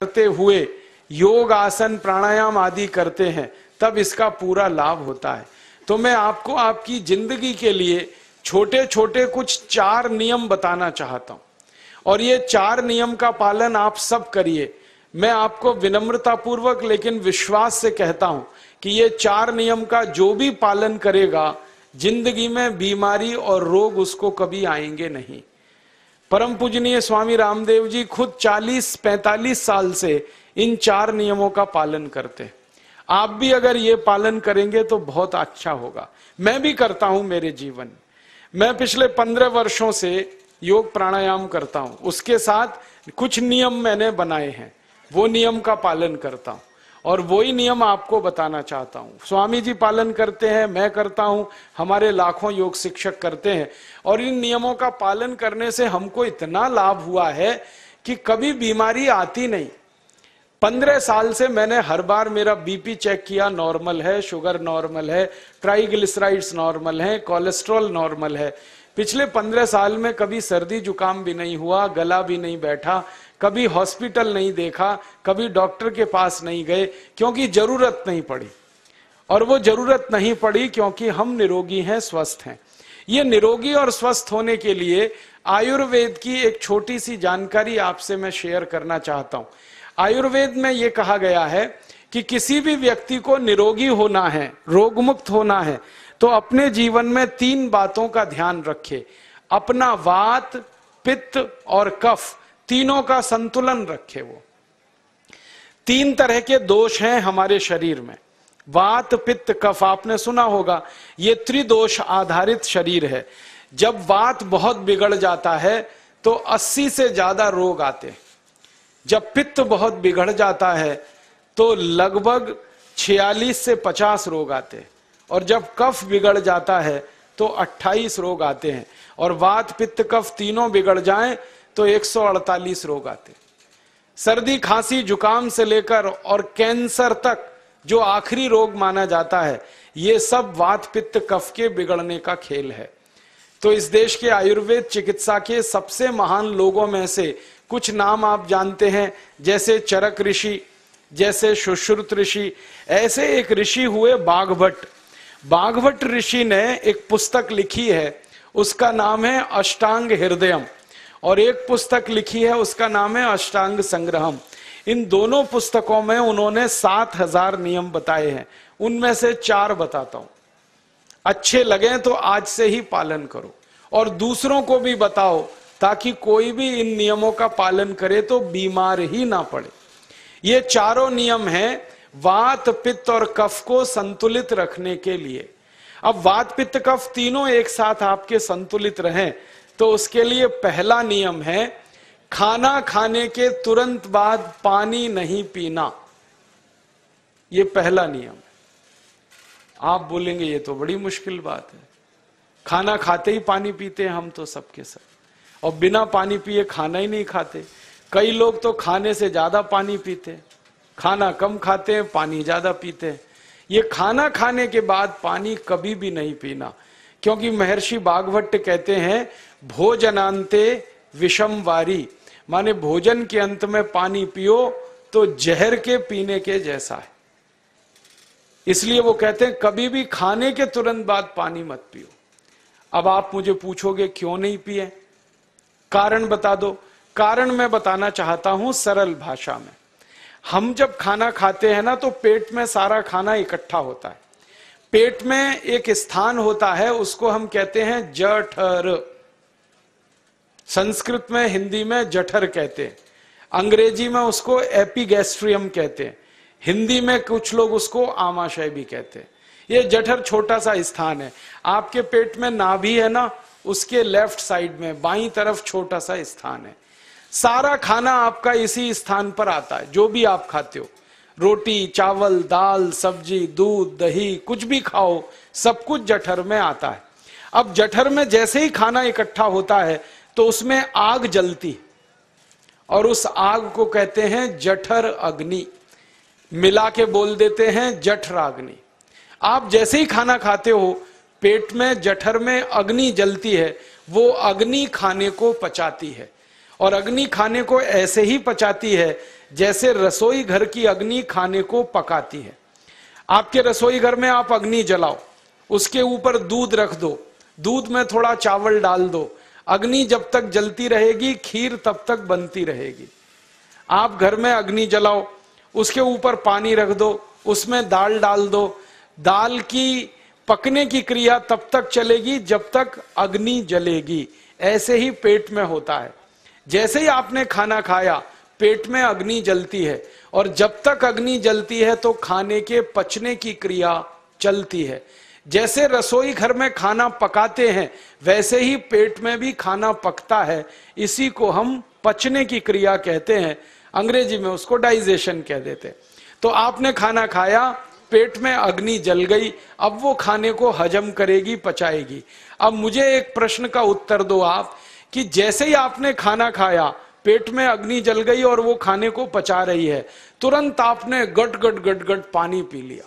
करते हुए योग आसन प्राणायाम आदि करते हैं तब इसका पूरा लाभ होता है। तो मैं आपको आपकी जिंदगी के लिए छोटे छोटे कुछ 4 नियम बताना चाहता हूं और ये 4 नियम का पालन आप सब करिए। मैं आपको विनम्रता पूर्वक लेकिन विश्वास से कहता हूं कि ये 4 नियम का जो भी पालन करेगा जिंदगी में बीमारी और रोग उसको कभी आएंगे नहीं। परम पूजनीय स्वामी रामदेव जी खुद 40-45 साल से इन 4 नियमों का पालन करते हैं। आप भी अगर ये पालन करेंगे तो बहुत अच्छा होगा। मैं भी करता हूं मेरे जीवन। मैं पिछले 15 वर्षों से योग प्राणायाम करता हूं, उसके साथ कुछ नियम मैंने बनाए हैं, वो नियम का पालन करता हूं और वही नियम आपको बताना चाहता हूं। स्वामी जी पालन करते हैं, मैं करता हूं, हमारे लाखों योग शिक्षक करते हैं और इन नियमों का पालन करने से हमको इतना लाभ हुआ है कि कभी बीमारी आती नहीं। 15 साल से मैंने हर बार मेरा बीपी चेक किया, नॉर्मल है, शुगर नॉर्मल है, ट्राइग्लिसराइड्स नॉर्मल है, कोलेस्ट्रॉल नॉर्मल है। पिछले 15 साल में कभी सर्दी जुकाम भी नहीं हुआ, गला भी नहीं बैठा, कभी हॉस्पिटल नहीं देखा, कभी डॉक्टर के पास नहीं गए, क्योंकि जरूरत नहीं पड़ी। और वो जरूरत नहीं पड़ी क्योंकि हम निरोगी हैं, स्वस्थ हैं। ये निरोगी और स्वस्थ होने के लिए आयुर्वेद की एक छोटी सी जानकारी आपसे मैं शेयर करना चाहता हूं। आयुर्वेद में ये कहा गया है कि किसी भी व्यक्ति को निरोगी होना है, रोग मुक्त होना है, तो अपने जीवन में 3 बातों का ध्यान रखे। अपना वात, पित्त और कफ तीनों का संतुलन रखे। वो 3 तरह के दोष हैं हमारे शरीर में, वात, पित्त, कफ। आपने सुना होगा ये त्रिदोष आधारित शरीर है। जब वात बहुत बिगड़ जाता है तो 80 से ज्यादा रोग आते हैं। जब पित्त बहुत बिगड़ जाता है तो लगभग 46 से 50 रोग आते हैं और जब कफ बिगड़ जाता है तो 28 रोग आते हैं और वात, पित्त, कफ तीनों बिगड़ जाएं तो 148 रोग आते हैं। सर्दी, खांसी, जुकाम से लेकर और कैंसर तक जो आखिरी रोग माना जाता है, ये सब वात, पित्त, कफ के बिगड़ने का खेल है। तो इस देश के आयुर्वेद चिकित्सा के सबसे महान लोगों में से कुछ नाम आप जानते हैं, जैसे चरक ऋषि, जैसे सुश्रुत ऋषि। ऐसे एक ऋषि हुए बाघभट्ट। बाघभट्ट ऋषि ने एक पुस्तक लिखी है, उसका नाम है अष्टांग हृदयम, और एक पुस्तक लिखी है उसका नाम है अष्टांग संग्रहम। इन दोनों पुस्तकों में उन्होंने 7000 नियम बताए हैं। उनमें से 4 बताता हूं, अच्छे लगे तो आज से ही पालन करो और दूसरों को भी बताओ ताकि कोई भी इन नियमों का पालन करे तो बीमार ही ना पड़े। ये चारों नियम हैं वात, पित्त और कफ को संतुलित रखने के लिए। अब वात, पित्त, कफ तीनों एक साथ आपके संतुलित रहें तो उसके लिए पहला नियम है खाना खाने के तुरंत बाद पानी नहीं पीना। ये पहला नियम है। आप बोलेंगे ये तो बड़ी मुश्किल बात है, खाना खाते ही पानी पीते हैं हम तो सबके सब, और बिना पानी पिए खाना ही नहीं खाते। कई लोग तो खाने से ज्यादा पानी पीते हैं, खाना कम खाते हैं, पानी ज्यादा पीते हैं। ये खाना खाने के बाद पानी कभी भी नहीं पीना, क्योंकि महर्षि बाघभट्ट कहते हैं भोजनांते विषम वारी, माने भोजन के अंत में पानी पियो तो जहर के पीने के जैसा है। इसलिए वो कहते हैं कभी भी खाने के तुरंत बाद पानी मत पियो। अब आप मुझे पूछोगे क्यों नहीं पिए, कारण बता दो। कारण मैं बताना चाहता हूं सरल भाषा में। हम जब खाना खाते हैं ना तो पेट में सारा खाना इकट्ठा होता है। पेट में एक स्थान होता है, उसको हम कहते हैं जठर। संस्कृत में, हिंदी में जठर कहते हैं, अंग्रेजी में उसको एपिगैस्ट्रियम कहते हैं, हिंदी में कुछ लोग उसको आमाशय भी कहते हैं। ये जठर छोटा सा स्थान है। आपके पेट में नाभि है ना, उसके लेफ्ट साइड में बाईं तरफ छोटा सा स्थान है। सारा खाना आपका इसी स्थान पर आता है। जो भी आप खाते हो, रोटी, चावल, दाल, सब्जी, दूध, दही, कुछ भी खाओ, सब कुछ जठर में आता है। अब जठर में जैसे ही खाना इकट्ठा होता है तो उसमें आग जलती और उस आग को कहते हैं जठर अग्नि। मिला के बोल देते हैं जठराग्नि। आप जैसे ही खाना खाते हो पेट में, जठर में अग्नि जलती है, वो अग्नि खाने को पचाती है और अग्नि खाने को ऐसे ही पचाती है जैसे रसोई घर की अग्नि खाने को पकाती है। आपके रसोई घर में आप अग्नि जलाओ, उसके ऊपर दूध रख दो, दूध में थोड़ा चावल डाल दो, अग्नि जब तक जलती रहेगी खीर तब तक बनती रहेगी। आप घर में अग्नि जलाओ, उसके ऊपर पानी रख दो, उसमें दाल डाल दो, दाल की पकने की क्रिया तब तक चलेगी जब तक अग्नि जलेगी। ऐसे ही पेट में होता है, जैसे ही आपने खाना खाया पेट में अग्नि जलती है, और जब तक अग्नि जलती है तो खाने के पचने की क्रिया चलती है। जैसे रसोई घर में खाना पकाते हैं वैसे ही पेट में भी खाना पकता है, इसी को हम पचने की क्रिया कहते हैं, अंग्रेजी में उसको डाइजेशन कह देते हैं। तो आपने खाना खाया, पेट में अग्नि जल गई, अब वो खाने को हजम करेगी, पचाएगी। अब मुझे एक प्रश्न का उत्तर दो आप, कि जैसे ही आपने खाना खाया पेट में अग्नि जल गई और वो खाने को पचा रही है, तुरंत आपने गट गट गट गट पानी पी लिया,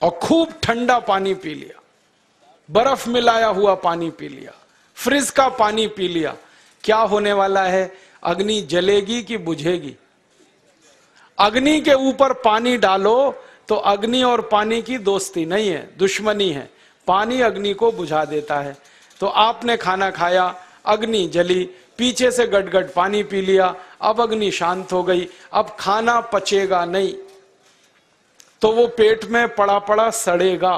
और खूब ठंडा पानी पी लिया, बर्फ मिलाया हुआ पानी पी लिया, फ्रिज का पानी पी लिया। क्या होने वाला है? अग्नि जलेगी कि बुझेगी? अग्नि के ऊपर पानी डालो तो अग्नि और पानी की दोस्ती नहीं है, दुश्मनी है। पानी अग्नि को बुझा देता है। तो आपने खाना खाया, अग्नि जली, पीछे से गटगट पानी पी लिया, अब अग्नि शांत हो गई, अब खाना पचेगा नहीं, तो वो पेट में पड़ा पड़ा सड़ेगा,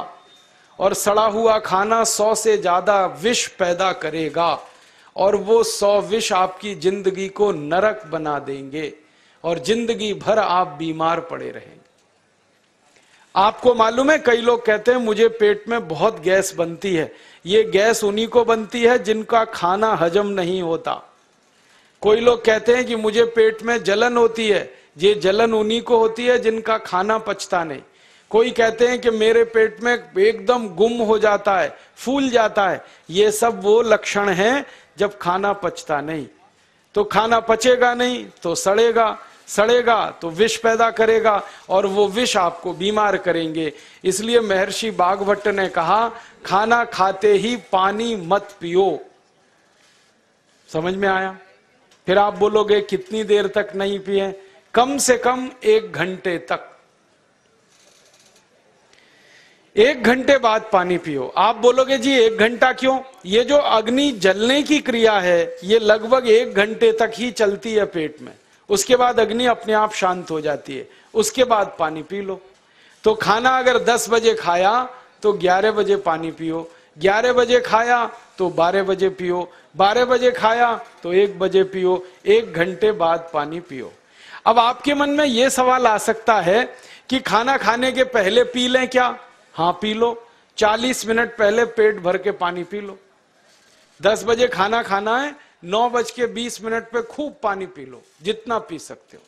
और सड़ा हुआ खाना 100 से ज्यादा विष पैदा करेगा, और वो 100 विष आपकी जिंदगी को नरक बना देंगे, और जिंदगी भर आप बीमार पड़े रहेंगे। आपको मालूम है, कई लोग कहते हैं मुझे पेट में बहुत गैस बनती है। ये गैस उन्हीं को बनती है जिनका खाना हजम नहीं होता। कोई लोग कहते हैं कि मुझे पेट में जलन होती है, ये जलन उन्हीं को होती है जिनका खाना पचता नहीं। कोई कहते हैं कि मेरे पेट में एकदम गुम हो जाता है, फूल जाता है, ये सब वो लक्षण हैं जब खाना पचता नहीं। तो खाना पचेगा नहीं तो सड़ेगा, सड़ेगा तो विष पैदा करेगा, और वो विष आपको बीमार करेंगे। इसलिए महर्षि बागभट्ट ने कहा, खाना खाते ही पानी मत पियो। समझ में आया? फिर आप बोलोगे कितनी देर तक नहीं पिए? कम से कम 1 घंटे तक। 1 घंटे बाद पानी पियो। आप बोलोगे जी 1 घंटा क्यों? ये जो अग्नि जलने की क्रिया है ये लगभग 1 घंटे तक ही चलती है पेट में, उसके बाद अग्नि अपने आप शांत हो जाती है, उसके बाद पानी पी लो। तो खाना अगर 10 बजे खाया तो 11 बजे पानी पियो, 11 बजे खाया तो 12 बजे पियो, 12 बजे खाया तो 1 बजे पियो, 1 घंटे बाद पानी पियो। अब आपके मन में यह सवाल आ सकता है कि खाना खाने के पहले पी लें क्या? हाँ पी लो, 40 मिनट पहले पेट भर के पानी पी लो। 10 बजे खाना खाना है, 9:20 पे खूब पानी पी लो, जितना पी सकते हो।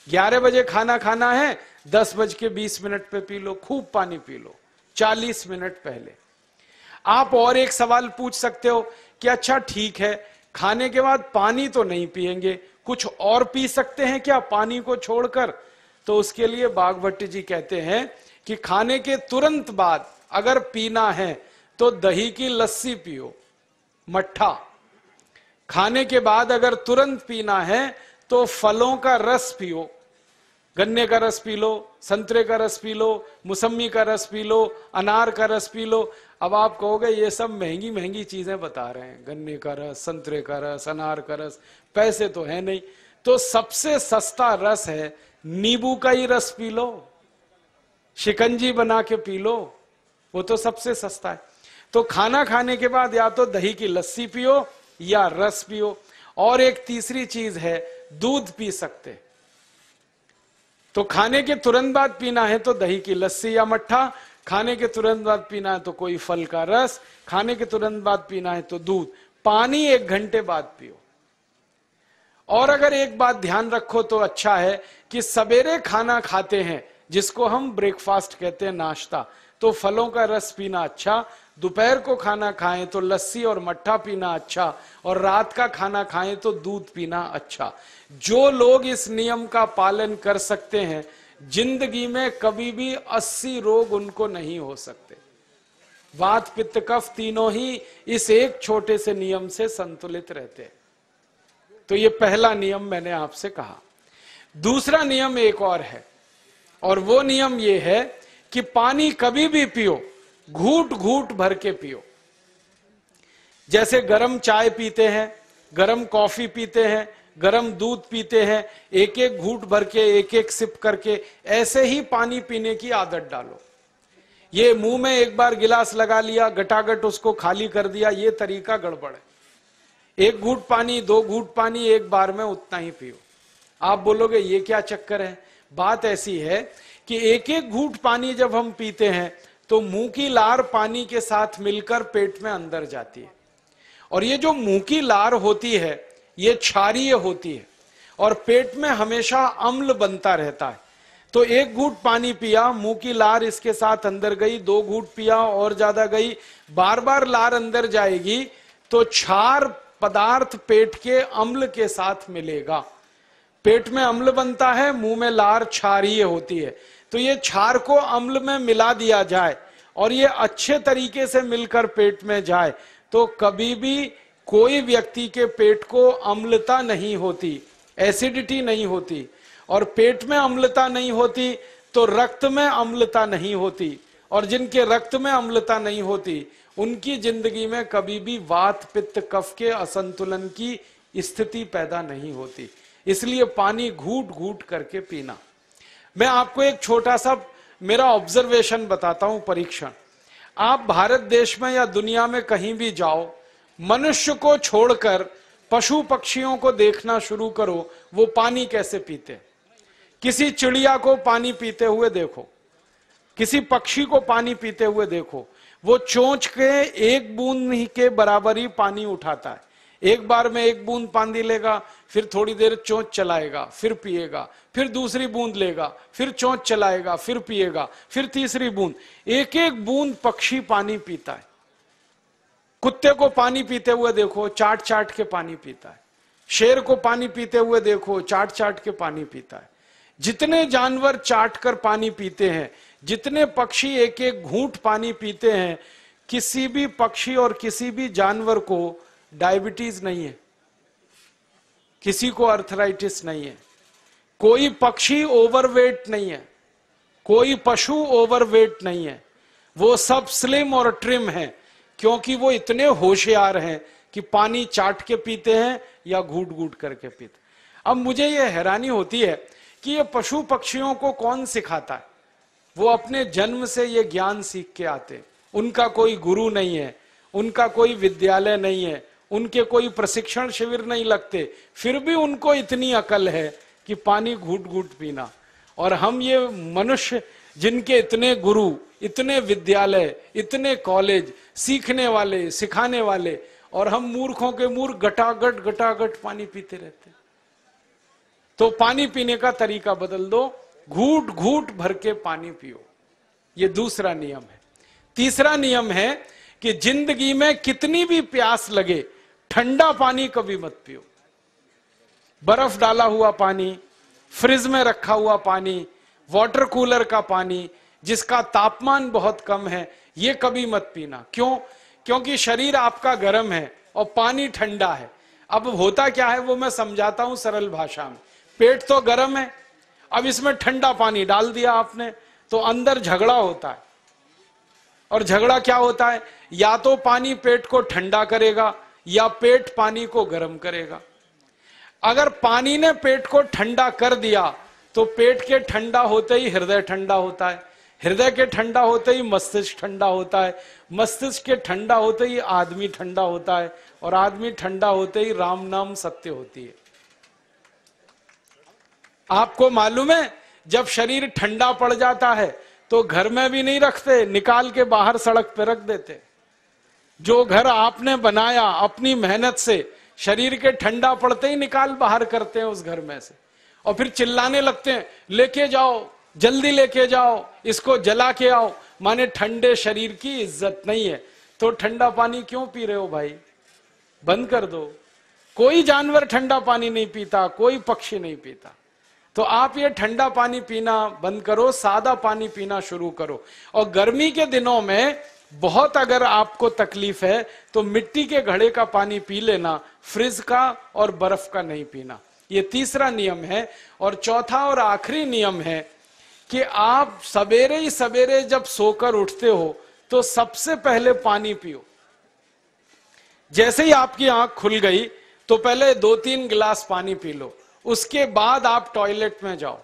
11 बजे खाना खाना है, 10:20 पे पी लो, खूब पानी पी लो, 40 मिनट पहले। आप और एक सवाल पूछ सकते हो कि अच्छा ठीक है, खाने के बाद पानी तो नहीं पिएंगे, कुछ और पी सकते हैं क्या पानी को छोड़कर? तो उसके लिए बागभट्ट जी कहते हैं कि खाने के तुरंत बाद अगर पीना है तो दही की लस्सी पियो, मट्ठा। खाने के बाद अगर तुरंत पीना है तो फलों का रस पियो, गन्ने का रस पी लो, संतरे का रस पी लो, मौसमी का रस पी लो, अनार का रस पी लो। अब आप कहोगे ये सब महंगी महंगी चीजें बता रहे हैं, गन्ने का रस, संतरे का रस, अनार का रस, पैसे तो है नहीं। तो सबसे सस्ता रस है नींबू का ही रस पी लो, शिकंजी बना के पी लो, वो तो सबसे सस्ता है। तो खाना खाने के बाद या तो दही की लस्सी पियो या रस पियो। और एक तीसरी चीज है, दूध पी सकते। तो खाने के तुरंत बाद पीना है तो दही की लस्सी या मट्ठा, खाने के तुरंत बाद पीना है तो कोई फल का रस, खाने के तुरंत बाद पीना है तो दूध। पानी 1 घंटे बाद पियो। और अगर एक बात ध्यान रखो तो अच्छा है कि सवेरे खाना खाते हैं जिसको हम ब्रेकफास्ट कहते हैं, नाश्ता, तो फलों का रस पीना अच्छा, दोपहर को खाना खाएं तो लस्सी और मट्ठा पीना अच्छा, और रात का खाना खाएं तो दूध पीना अच्छा। जो लोग इस नियम का पालन कर सकते हैं जिंदगी में कभी भी 80 रोग उनको नहीं हो सकते। वात पित्त कफ तीनों ही इस एक छोटे से नियम से संतुलित रहते हैं। तो ये पहला नियम मैंने आपसे कहा। दूसरा नियम एक और है, और वो नियम ये है कि पानी कभी भी पियो, घूट घूट भर के पियो। जैसे गरम चाय पीते हैं, गरम कॉफी पीते हैं, गरम दूध पीते हैं, एक एक घूट भर के, एक एक सिप करके, ऐसे ही पानी पीने की आदत डालो। ये मुंह में एक बार गिलास लगा लिया, गटागट उसको खाली कर दिया, ये तरीका गड़बड़ है। एक घूट पानी, दो घूट पानी एक बार में उतना ही पियो। आप बोलोगे ये क्या चक्कर है? बात ऐसी है कि एक एक घूट पानी जब हम पीते हैं तो मुंह की लार पानी के साथ मिलकर पेट में अंदर जाती है, और ये जो मुंह की लार होती है ये क्षारीय होती है, और पेट में हमेशा अम्ल बनता रहता है। तो एक घूट पानी पिया, मुंह की लार इसके साथ अंदर गई, दो घूट पिया और ज्यादा गई, बार बार लार अंदर जाएगी तो क्षार पदार्थ पेट के अम्ल के साथ मिलेगा। पेट में अम्ल बनता है, मुंह में लार क्षारीय होती है। तो ये क्षार को अम्ल में मिला दिया जाए और ये अच्छे तरीके से मिलकर पेट में जाए तो कभी भी कोई व्यक्ति के पेट को अम्लता नहीं होती, एसिडिटी नहीं होती। और पेट में अम्लता नहीं होती तो रक्त में अम्लता नहीं होती, और जिनके रक्त में अम्लता नहीं होती उनकी जिंदगी में कभी भी वात पित्त कफ के असंतुलन की स्थिति पैदा नहीं होती। इसलिए पानी घूट घूट करके पीना। मैं आपको एक छोटा सा मेरा ऑब्जर्वेशन बताता हूं, परीक्षण। आप भारत देश में या दुनिया में कहीं भी जाओ, मनुष्य को छोड़कर पशु पक्षियों को देखना शुरू करो, वो पानी कैसे पीते। किसी चिड़िया को पानी पीते हुए देखो, किसी पक्षी को पानी पीते हुए देखो, वो चोंच के एक बूंद ही के बराबर ही पानी उठाता है। एक बार में एक बूंद पानी लेगा, फिर थोड़ी देर चोंच चलाएगा, फिर पिएगा, फिर दूसरी बूंद लेगा, फिर चोंच चलाएगा, फिर पिएगा, फिर तीसरी बूंद। एक एक बूंद पक्षी पानी पीता है। कुत्ते को पानी पीते हुए देखो, चाट चाट के पानी पीता है। शेर को पानी पीते हुए देखो, चाट चाट के पानी पीता है। जितने जानवर चाट कर पानी पीते हैं, जितने पक्षी एक एक घूंट पानी पीते हैं, किसी भी पक्षी और किसी भी जानवर को डायबिटीज नहीं है, किसी को अर्थराइटिस नहीं है, कोई पक्षी ओवरवेट नहीं है, कोई पशु ओवरवेट नहीं है। वो सब स्लिम और ट्रिम है, क्योंकि वो इतने होशियार हैं कि पानी चाट के पीते हैं या घूट घूट करके पीते। अब मुझे ये हैरानी होती है कि ये पशु पक्षियों को कौन सिखाता है? वो अपने जन्म से ये ज्ञान सीख के आते, उनका कोई गुरु नहीं है, उनका कोई विद्यालय नहीं है, उनके कोई प्रशिक्षण शिविर नहीं लगते, फिर भी उनको इतनी अकल है कि पानी घूट घूट पीना। और हम ये मनुष्य जिनके इतने गुरु, इतने विद्यालय, इतने कॉलेज, सीखने वाले, सिखाने वाले, और हम मूर्खों के मूर्ख गटागट गटागट पानी पीते रहते। तो पानी पीने का तरीका बदल दो, घूट घूट भर के पानी पियो। ये दूसरा नियम है। तीसरा नियम है कि जिंदगी में कितनी भी प्यास लगे, ठंडा पानी कभी मत पियो। बर्फ डाला हुआ पानी, फ्रिज में रखा हुआ पानी, वाटर कूलर का पानी जिसका तापमान बहुत कम है, ये कभी मत पीना। क्यों? क्योंकि शरीर आपका गर्म है और पानी ठंडा है। अब होता क्या है वो मैं समझाता हूं सरल भाषा में। पेट तो गर्म है, अब इसमें ठंडा पानी डाल दिया आपने, तो अंदर झगड़ा होता है। और झगड़ा क्या होता है? या तो पानी पेट को ठंडा करेगा या पेट पानी को गर्म करेगा। अगर पानी ने पेट को ठंडा कर दिया तो पेट के ठंडा होते ही हृदय ठंडा होता है, हृदय के ठंडा होते ही मस्तिष्क ठंडा होता है, मस्तिष्क के ठंडा होते ही आदमी ठंडा होता है, और आदमी ठंडा होते ही राम नाम सत्य होती है। आपको मालूम है, जब शरीर ठंडा पड़ जाता है तो घर में भी नहीं रखते, निकाल के बाहर सड़क पे रख देते। जो घर आपने बनाया अपनी मेहनत से, शरीर के ठंडा पड़ते ही निकाल बाहर करते हैं उस घर में से, और फिर चिल्लाने लगते हैं, लेके जाओ, जल्दी लेके जाओ, इसको जला के आओ। माने ठंडे शरीर की इज्जत नहीं है। तो ठंडा पानी क्यों पी रहे हो भाई? बंद कर दो। कोई जानवर ठंडा पानी नहीं पीता, कोई पक्षी नहीं पीता। तो आप ये ठंडा पानी पीना बंद करो, सादा पानी पीना शुरू करो। और गर्मी के दिनों में बहुत अगर आपको तकलीफ है तो मिट्टी के घड़े का पानी पी लेना, फ्रिज का और बर्फ का नहीं पीना। ये तीसरा नियम है। और चौथा और आखिरी नियम है कि आप सवेरे ही सवेरे जब सोकर उठते हो तो सबसे पहले पानी पियो। जैसे ही आपकी आंख खुल गई तो पहले 2-3 गिलास पानी पी लो, उसके बाद आप टॉयलेट में जाओ।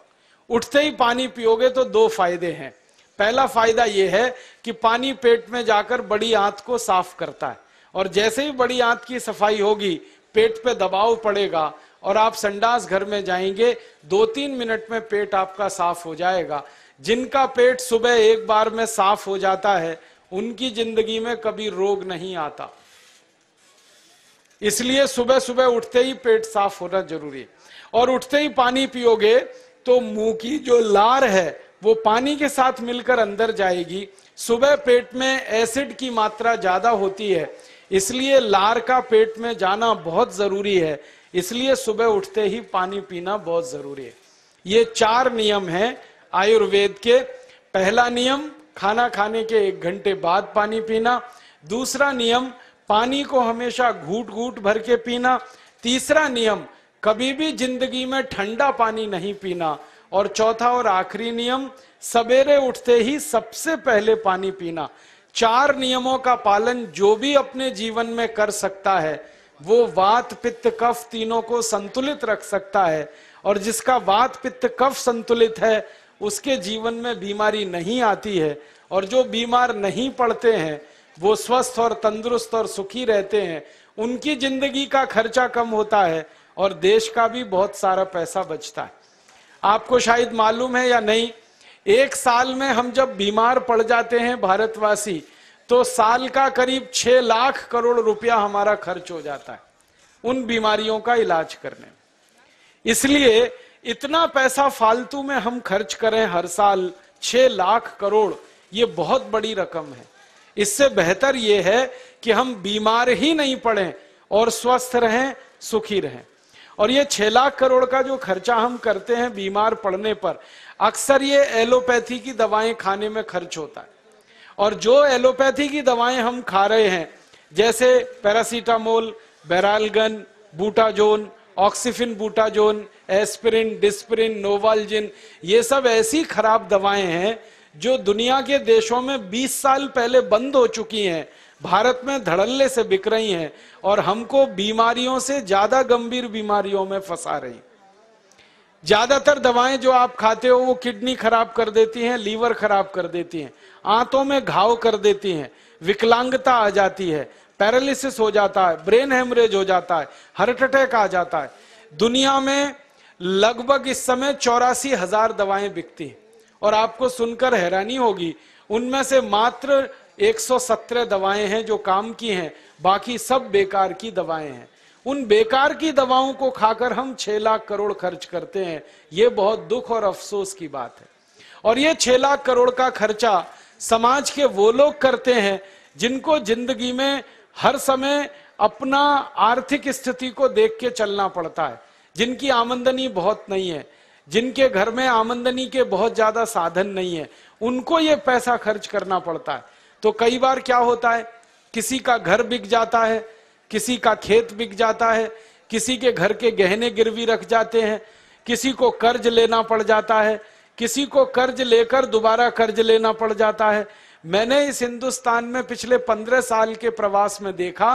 उठते ही पानी पियोगे तो 2 फायदे हैं। पहला फायदा यह है कि पानी पेट में जाकर बड़ी आंत को साफ करता है, और जैसे ही बड़ी आंत की सफाई होगी पेट पे दबाव पड़ेगा और आप संडास घर में जाएंगे, 2-3 मिनट में पेट आपका साफ हो जाएगा। जिनका पेट सुबह एक बार में साफ हो जाता है उनकी जिंदगी में कभी रोग नहीं आता। इसलिए सुबह सुबह उठते ही पेट साफ होना जरूरी है। और उठते ही पानी पियोगे तो मुंह की जो लार है वो पानी के साथ मिलकर अंदर जाएगी। सुबह पेट में एसिड की मात्रा ज्यादा होती है, इसलिए लार का पेट में जाना बहुत जरूरी है। इसलिए सुबह उठते ही पानी पीना बहुत जरूरी है। ये 4 नियम हैं आयुर्वेद के। पहला नियम, खाना खाने के 1 घंटे बाद पानी पीना। दूसरा नियम, पानी को हमेशा घूट घूट भर के पीना। तीसरा नियम, कभी भी जिंदगी में ठंडा पानी नहीं पीना। और चौथा और आखिरी नियम, सवेरे उठते ही सबसे पहले पानी पीना। 4 नियमों का पालन जो भी अपने जीवन में कर सकता है वो वात पित्त कफ तीनों को संतुलित रख सकता है। और जिसका वात पित्त कफ संतुलित है उसके जीवन में बीमारी नहीं आती है। और जो बीमार नहीं पड़ते हैं वो स्वस्थ और तंदुरुस्त और सुखी रहते हैं। उनकी जिंदगी का खर्चा कम होता है और देश का भी बहुत सारा पैसा बचता है। आपको शायद मालूम है या नहीं, 1 साल में हम जब बीमार पड़ जाते हैं भारतवासी तो साल का करीब 6 लाख करोड़ रुपया हमारा खर्च हो जाता है उन बीमारियों का इलाज करने में। इसलिए इतना पैसा फालतू में हम खर्च करें हर साल 6 लाख करोड़, ये बहुत बड़ी रकम है। इससे बेहतर यह है कि हम बीमार ही नहीं पड़ें और स्वस्थ रहें, सुखी रहें। और ये 6 लाख करोड़ का जो खर्चा हम करते हैं बीमार पड़ने पर, अक्सर ये एलोपैथी की दवाएं खाने में खर्च होता है। और जो एलोपैथी की दवाएं हम खा रहे हैं जैसे paracetamol, Baralgan, butazone, oxyphen butazone, aspirin, Disprin, Novalgin, ये सब ऐसी खराब दवाएं हैं जो दुनिया के देशों में 20 साल पहले बंद हो चुकी हैं, भारत में धड़ल्ले से बिक रही हैं और हमको बीमारियों से ज्यादा गंभीर बीमारियों में फंसा रही। ज्यादातर दवाएं जो आप खाते हो वो किडनी खराब कर देती हैं, लीवर खराब कर देती हैं, आंतों में घाव कर देती हैं, विकलांगता आ जाती है, पैरालिसिस हो जाता है, ब्रेन हेमरेज हो जाता है, हार्ट अटैक आ जाता है। दुनिया में लगभग इस समय 84,000 दवाएं बिकती हैं और आपको सुनकर हैरानी होगी उनमें से मात्र 117 दवाएं हैं जो काम की हैं, बाकी सब बेकार की दवाएं हैं। उन बेकार की दवाओं को खाकर हम 6 लाख करोड़ खर्च करते हैं। ये बहुत दुख और अफसोस की बात है। और ये 6 लाख करोड़ का खर्चा समाज के वो लोग करते हैं जिनको जिंदगी में हर समय अपना आर्थिक स्थिति को देख के चलना पड़ता है, जिनकी आमदनी बहुत नहीं है, जिनके घर में आमदनी के बहुत ज्यादा साधन नहीं है, उनको ये पैसा खर्च करना पड़ता है। तो कई बार क्या होता है, किसी का घर बिक जाता है, किसी का खेत बिक जाता है, किसी के घर के गहने गिरवी रख जाते हैं, किसी को कर्ज लेना पड़ जाता है, किसी को कर्ज लेकर दोबारा कर्ज लेना पड़ जाता है। मैंने इस हिंदुस्तान में पिछले 15 साल के प्रवास में देखा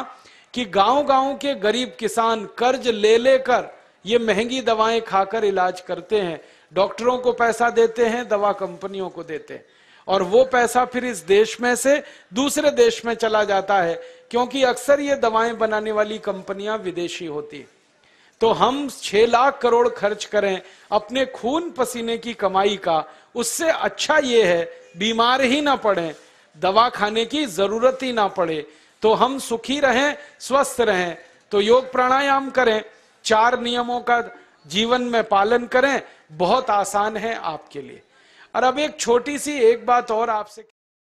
कि गांव-गांव के गरीब किसान कर्ज ले लेकर ये महंगी दवाएं खाकर इलाज करते हैं, डॉक्टरों को पैसा देते हैं, दवा कंपनियों को देते हैं, और वो पैसा फिर इस देश में से दूसरे देश में चला जाता है, क्योंकि अक्सर ये दवाएं बनाने वाली कंपनियां विदेशी होती हैं। तो हम 6 लाख करोड़ खर्च करें अपने खून पसीने की कमाई का, उससे अच्छा ये है बीमार ही ना पड़े, दवा खाने की जरूरत ही ना पड़े, तो हम सुखी रहें, स्वस्थ रहें। तो योग प्राणायाम करें, 4 नियमों का जीवन में पालन करें, बहुत आसान है आपके लिए। और अब एक छोटी सी एक बात और आपसे